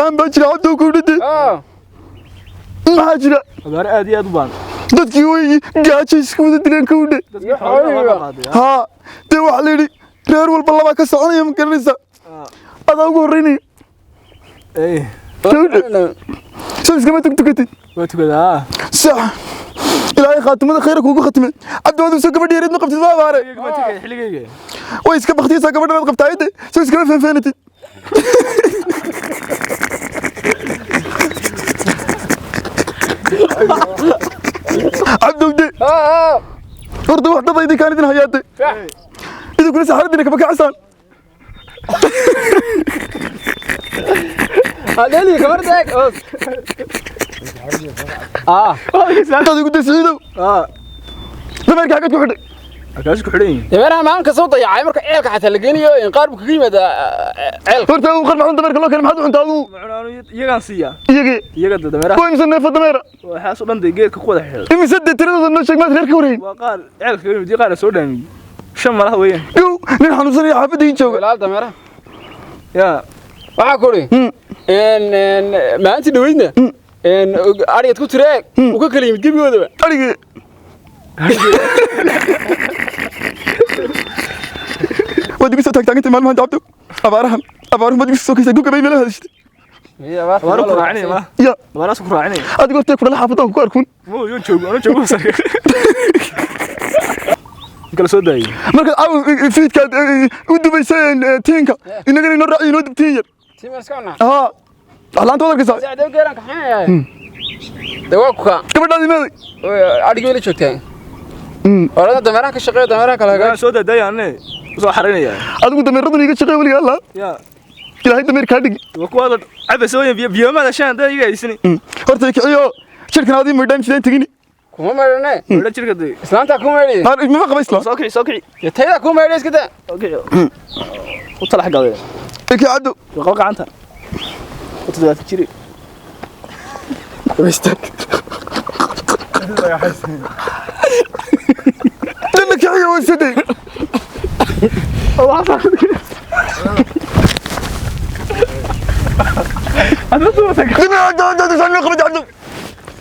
imtixaan baa jira cabdo ku dhintay maxaa jira abaar aad iyo aad u baan dadkii way gaajo isku wada dileen ka udhe haa dee waxaa la yidhi reer walba laba ka soconaya ma garanaysa adaa ugu horreynaya soo iskama tukatid waa tukadaa sax ilaahay khaatimada khayra kuugu khatimay cabdiwaadu soo gabadh yareed ma qabtid ma abaare xilligayga way iska baktiyaysaa gabadhan aad qabtaa ayde soo iskama feenfeenatid cabdowde horta wax dad idin kaan idin hayaade idinkuna saxaradina kama kacasaan هذول كبرتك adigu dasiidow dameerka xagad ku xidhay akaas ku xidhay dameeraha maalinka soo dayacay marka ceelka xataa la geeniyo in qaar buu kaga yimaada ceelka horta uu qarmaxun dameerka loo keenay maxaad u cuntaa adigu iyagaan siiya iyaga dameeraha waa imisa neefa dameera waxaas u dhan geedka ku wada xidhay imise dee tiradooda noo sheeg maad reer ka wareyn waa qaar ceelka kaga yimid qaar soo dhaamiyey shan malaha weeyaan yow nin xanuunsanaya xaafadda ii jooga ilaal dameeraha yaa waxaa ku ri maalintii dhaweydna arigaad ku tira uu ka kala yimid gebigoodaba arigii waad igu soo taagtaagantay maalmahan cabdo abaaruhu maad igu soo kaysay gugabay meelaha hadashitay abaaru ku raacinaya ma ya abaaraas ku raacinaya adigu hortee kudhala xaafadaan ku arkuun mo yoon joogo sarka kala soo daayay markaad fiidkaad u dubaysay tiinka inagana inoo raaciyo inoo dubtiin yar tiimarskana haa waxlaanta wadarkaysaa sacdew geeran kaxinaya dawaabka gabadhaadii meeday adhigii la joogtaan orada dameeraha ka shaqeeya dameeraha kala hagaaj soo daayay soo xarinaya adigu dameeradan iga shaqeey waliga allah ya ilaahay dameer kaa dhigi waa kuwa cabasoo biyo ma dashaan da iga haysani horta kiciyo shirkan aadii maydhaan sideen tegini kuma meedhane wada jirka day islaanta kuma meedhi ma qaba isla soo kici ya tayda kuma meedhi iska daa okay u talax gaday iki cabdo qal gacanta u tadaat jiri waystaag lana kiciyo wasadey أنا سويت كذا. أنا